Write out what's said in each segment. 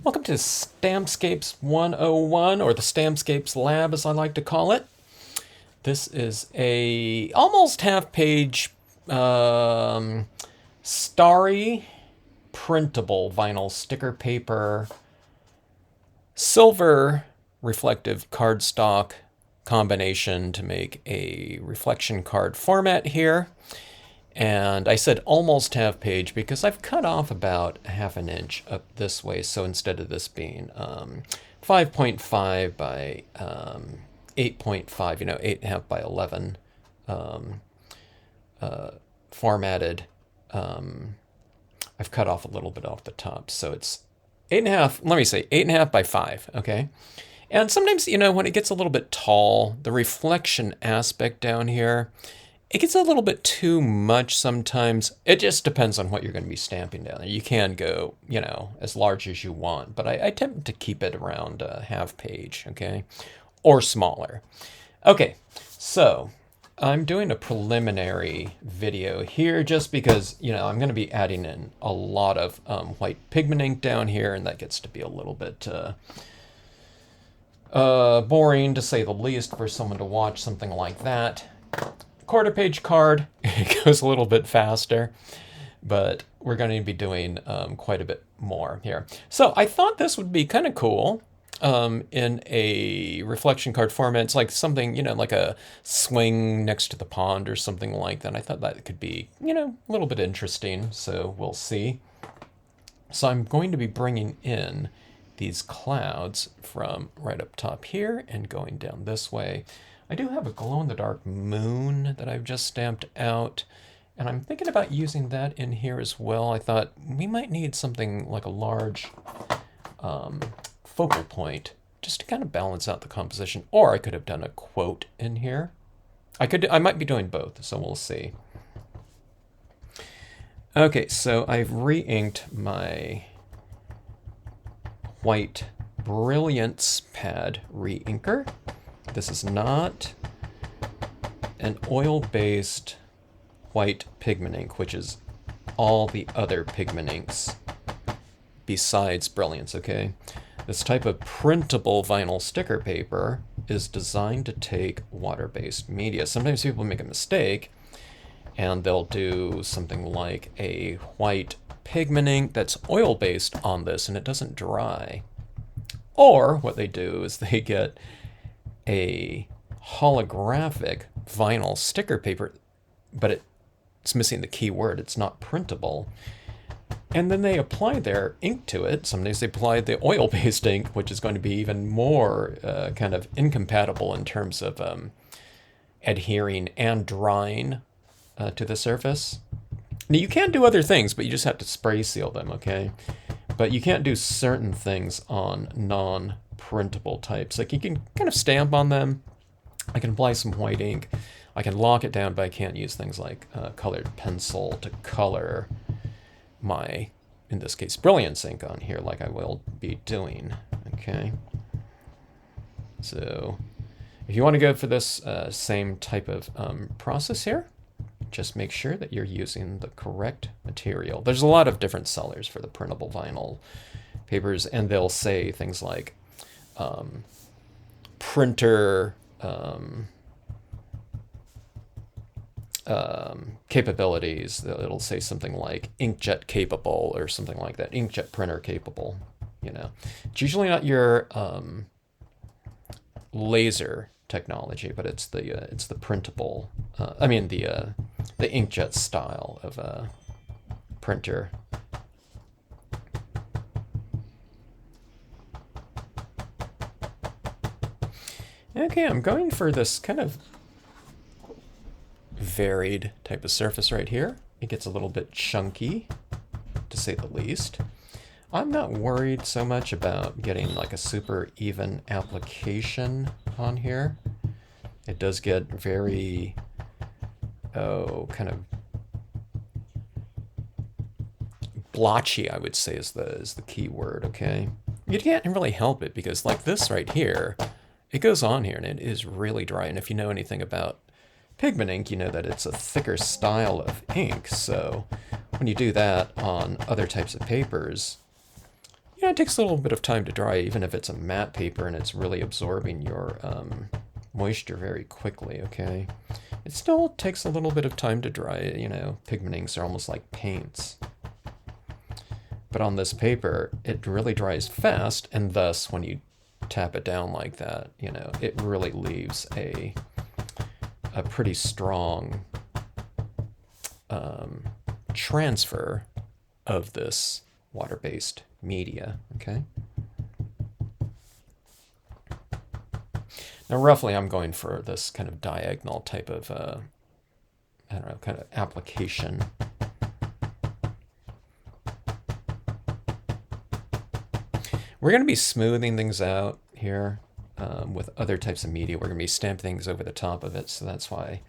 Welcome to Stampscapes 101, or the Stampscapes Lab as I like to call it. This is a almost half-page starry printable vinyl sticker paper, silver reflective cardstock combination to make a reflection card format here. And I said almost half page because I've cut off about half an inch up this way. So instead of this being 5.5 by 8.5, 8.5 by 11 formatted, I've cut off a little bit off the top. So it's 8.5, let me say 8.5 by 5, okay? And sometimes, when it gets a little bit tall, the reflection aspect down here, it gets a little bit too much sometimes. It just depends on what you're going to be stamping down there. You can go, as large as you want, but I tend to keep it around half page, okay? Or smaller. Okay, so I'm doing a preliminary video here just because, I'm going to be adding in a lot of white pigment ink down here, and that gets to be a little bit boring, to say the least, for someone to watch something like that. Quarter page card, it goes a little bit faster, but we're going to be doing quite a bit more here. So I thought this would be kind of cool in a reflection card format. It's like something, like a swing next to the pond or something like that. I thought that could be, a little bit interesting, so we'll see. So I'm going to be bringing in these clouds from right up top here and going down this way. I do have a glow-in-the-dark moon that I've just stamped out, and I'm thinking about using that in here as well. I thought we might need something like a large focal point just to kind of balance out the composition, or I could have done a quote in here. I might be doing both, so we'll see. Okay, so I've re-inked my white Brilliance pad re-inker. This is not an oil-based white pigment ink, which is all the other pigment inks besides Brilliance, okay? This type of printable vinyl sticker paper is designed to take water-based media. Sometimes people make a mistake and they'll do something like a white pigment ink that's oil-based on this and it doesn't dry. Or what they do is they get a holographic vinyl sticker paper, but it's missing the key word. It's not printable. And then they apply their ink to it. Sometimes they apply the oil-based ink, which is going to be even more kind of incompatible in terms of adhering and drying to the surface. Now, you can do other things, but you just have to spray seal them, okay? But you can't do certain things on non-printable types. Like, you can kind of stamp on them. I can apply some white ink. I can lock it down, but I can't use things like colored pencil to color my, in this case, Brilliance ink on here like I will be doing, okay? So if you want to go for this same type of process here, just make sure that you're using the correct material. There's a lot of different sellers for the printable vinyl papers, and they'll say things like printer capabilities. It'll say something like inkjet capable or something like that, inkjet printer capable. It's usually not your laser technology, but it's the printable. The inkjet style of a printer. Okay, I'm going for this kind of varied type of surface right here. It gets a little bit chunky, to say the least. I'm not worried so much about getting like a super even application on here. It does get very, kind of blotchy, I would say is the key word, okay? You can't really help it because like this right here, it goes on here and it is really dry. And if you know anything about pigment ink, you know that it's a thicker style of ink. So when you do that on other types of papers, it takes a little bit of time to dry, even if it's a matte paper and it's really absorbing your moisture very quickly, okay? It still takes a little bit of time to dry, you know, pigment inks are almost like paints. But on this paper, it really dries fast, and thus, when you tap it down like that, you know, it really leaves a pretty strong transfer of this water-based media, okay? Now, roughly, I'm going for this kind of diagonal type of, I don't know, kind of application. We're going to be smoothing things out here with other types of media. We're going to be stamping things over the top of it, so that's why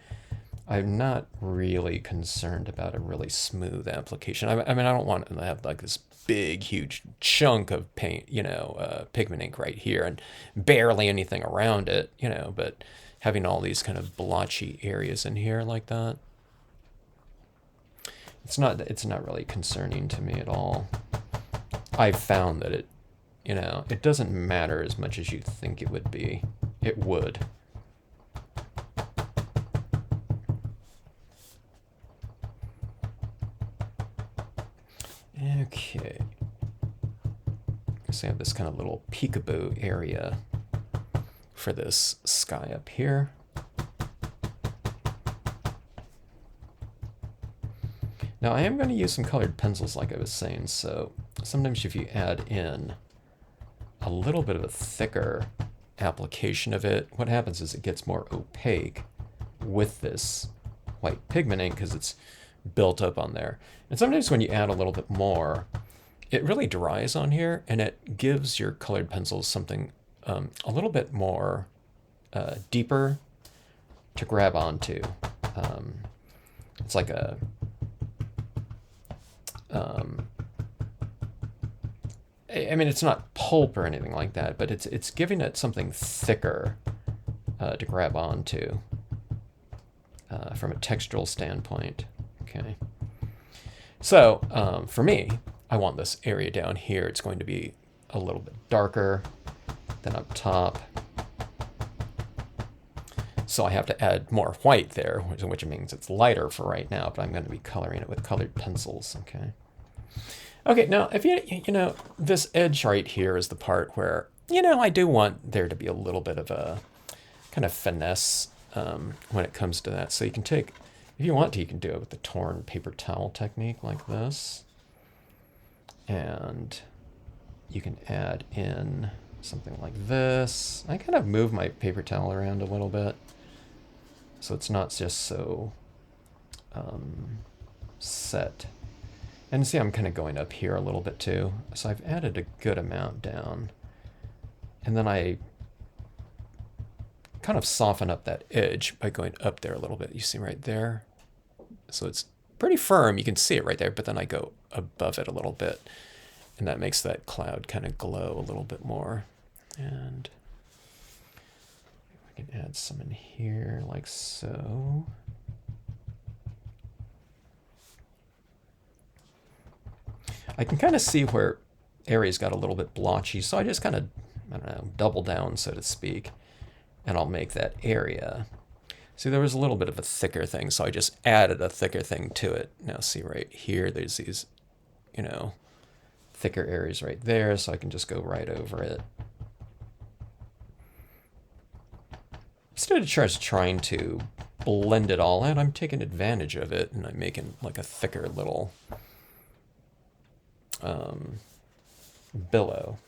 I'm not really concerned about a really smooth application. I mean, I don't want to have like this big, huge chunk of paint, you know, pigment ink right here and barely anything around it, you know, but having all these kind of blotchy areas in here like that, it's not really concerning to me at all. I've found that it, you know, it doesn't matter as much as you think it would be. It would. Okay. So I have this kind of little peekaboo area for this sky up here. Now I am going to use some colored pencils like I was saying, so sometimes if you add in a little bit of a thicker application of it, what happens is it gets more opaque with this white pigment ink because it's built up on there. And sometimes when you add a little bit more, it really dries on here and it gives your colored pencils something a little bit more deeper to grab onto. It's like a I mean, it's not pulp or anything like that, but it's giving it something thicker to grab onto from a textural standpoint. Okay. So for me, I want this area down here. It's going to be a little bit darker than up top. So I have to add more white there, which means it's lighter for right now, but I'm going to be coloring it with colored pencils. Okay. Okay, now if you know, this edge right here is the part where, you know, I do want there to be a little bit of a kind of finesse when it comes to that. So you can take, if you want to, you can do it with the torn paper towel technique like this. And you can add in something like this. I kind of move my paper towel around a little bit so it's not just so set. And see, I'm kind of going up here a little bit too. So I've added a good amount down. And then I kind of soften up that edge by going up there a little bit. You see right there? So it's pretty firm. You can see it right there, but then I go above it a little bit. And that makes that cloud kind of glow a little bit more. And I can add some in here like so. I can kind of see where areas got a little bit blotchy, so I just kind of, I don't know, double down, so to speak, and I'll make that area. See, there was a little bit of a thicker thing, so I just added a thicker thing to it. Now see right here, there's these, you know, thicker areas right there, so I can just go right over it. Instead of just trying to blend it all out, I'm taking advantage of it, and I'm making like a thicker little billow.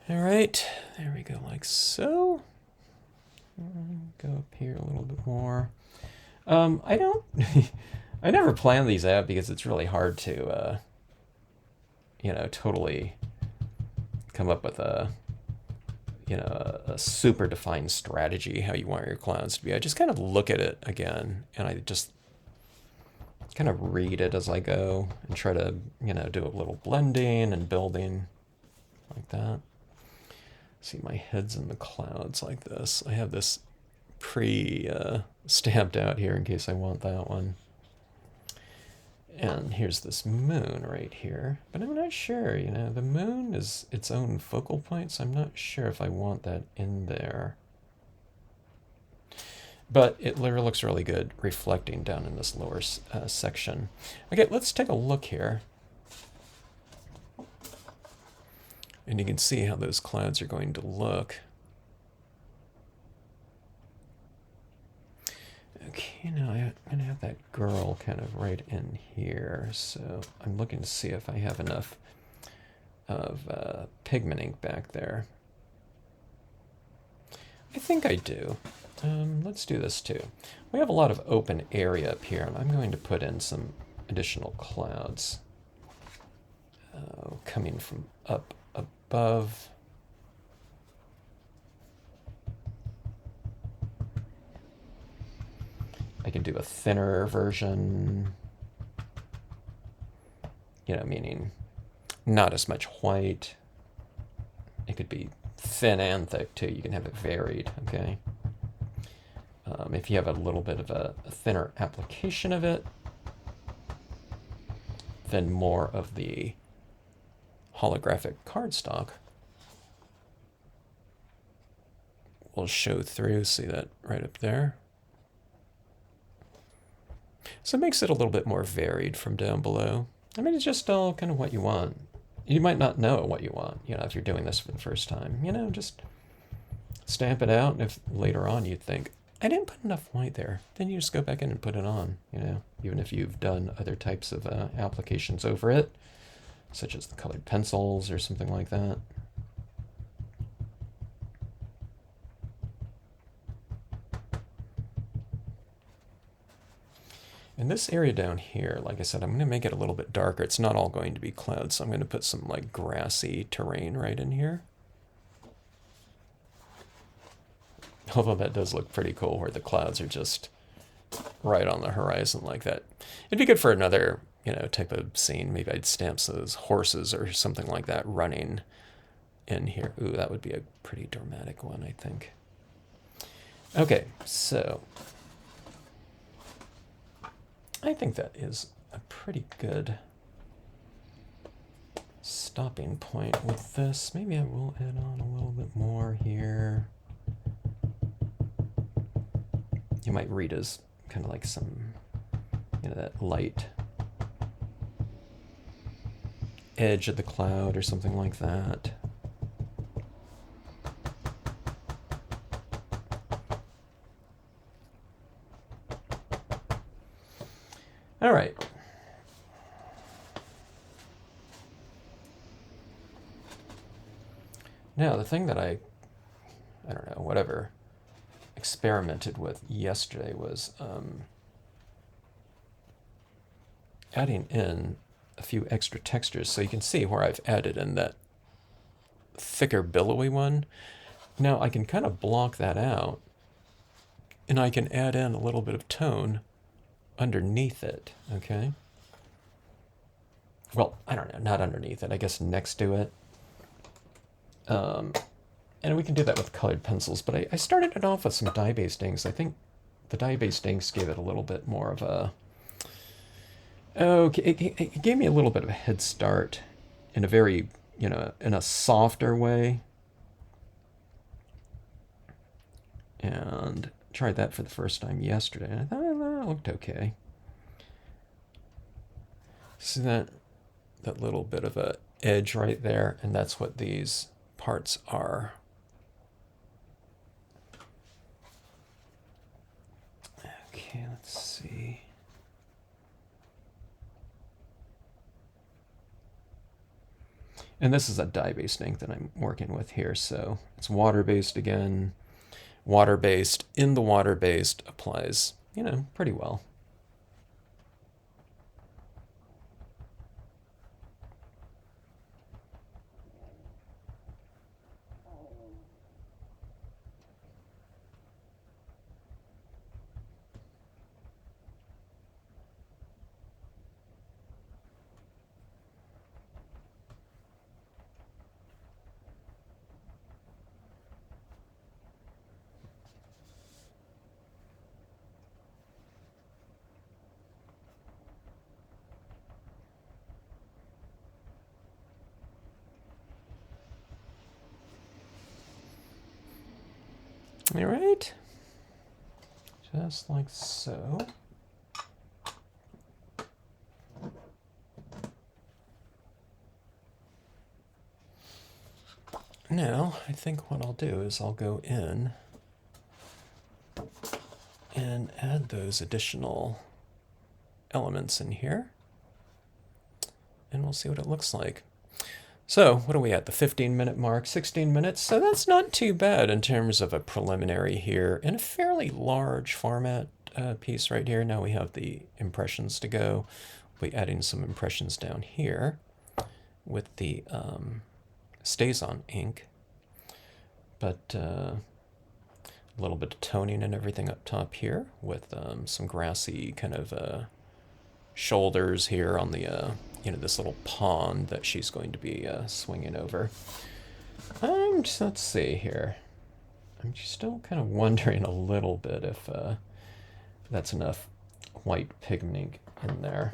All right, there we go, like so. Go up here a little bit more. I don't, I never plan these out because it's really hard to, you know, totally come up with a, a super defined strategy how you want your clouds to be. I just kind of look at it again, and I just kind of read it as I go and try to, do a little blending and building like that. See, my head's in the clouds like this. I have this stamped out here in case I want that one. And here's this moon right here. But I'm not sure, the moon is its own focal point, so I'm not sure if I want that in there. But it looks really good reflecting down in this lower section. Okay, let's take a look here. And you can see how those clouds are going to look. Okay, now I'm going to have that girl kind of right in here. So I'm looking to see if I have enough of pigment ink back there. I think I do. Let's do this too. We have a lot of open area up here, and I'm going to put in some additional clouds coming from up above. I can do a thinner version, meaning not as much white. It could be thin and thick too. You can have it varied, okay? If you have a little bit of a thinner application of it, then more of the holographic cardstock will show through. See that right up there? So it makes it a little bit more varied from down below. I mean, it's just all kind of what you want. You might not know what you want, if you're doing this for the first time. Just stamp it out, and if later on you think, I didn't put enough white there, then you just go back in and put it on, even if you've done other types of applications over it, such as the colored pencils or something like that. In this area down here, like I said, I'm going to make it a little bit darker. It's not all going to be clouds, so I'm going to put some like grassy terrain right in here. Although that does look pretty cool where the clouds are just right on the horizon like that. It'd be good for another, type of scene. Maybe I'd stamp those horses or something like that running in here. Ooh, that would be a pretty dramatic one, I think. Okay, so I think that is a pretty good stopping point with this. Maybe I will add on a little bit more here. You might read as kind of like some, that light edge of the cloud or something like that. All right. Now, the thing that I don't know, whatever, experimented with yesterday was adding in a few extra textures. So you can see where I've added in that thicker billowy one. Now I can kind of block that out, and I can add in a little bit of tone underneath it, okay? Well, I don't know, not underneath it, I guess next to it. And we can do that with colored pencils, but I started it off with some dye-based inks. I think the dye-based inks gave it a little bit more of a... Okay, it gave me a little bit of a head start in a very, in a softer way. And tried that for the first time yesterday, and I thought, well, that looked okay. See that little bit of a edge right there, and that's what these parts are. Okay, let's see. And this is a dye-based ink that I'm working with here, so it's water-based again. Water-based in the water-based applies, pretty well. All right, just like so. Now, I think what I'll do is I'll go in and add those additional elements in here, and we'll see what it looks like. So, what are we at? The 15-minute mark, 16 minutes. So that's not too bad in terms of a preliminary here, in a fairly large format piece right here. Now we have the impressions to go. We'll be adding some impressions down here with the stays on ink, but a little bit of toning and everything up top here with some grassy kind of shoulders here on the this little pond that she's going to be swinging over. Let's see here. I'm still kind of wondering a little bit if that's enough white pigment ink in there.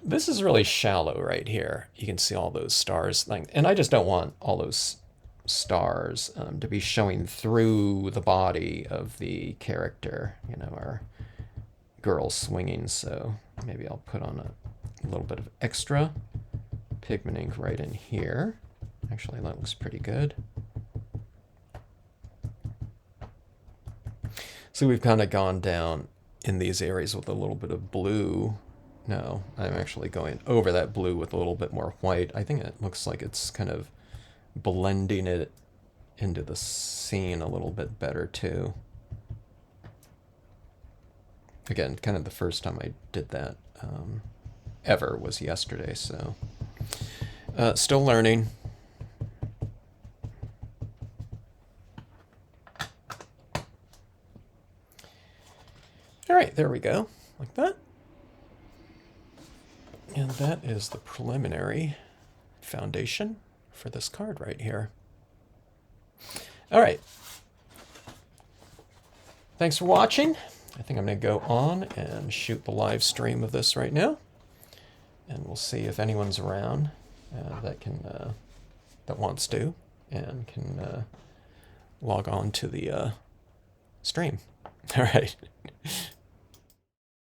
This is really shallow right here. You can see all those stars, and I just don't want all those stars to be showing through the body of the character, our girl swinging. So maybe I'll put on a little bit of extra pigment ink right in here. Actually, that looks pretty good. So we've kind of gone down in these areas with a little bit of blue. No, I'm actually going over that blue with a little bit more white. I think it looks like it's kind of blending it into the scene a little bit better too. Again, kind of the first time I did that ever was yesterday, so still learning. All right, there we go, like that. And that is the preliminary foundation for this card right here. All right. Thanks for watching. I think I'm going to go on and shoot the live stream of this right now. And we'll see if anyone's around that wants to and can log on to the stream. All right.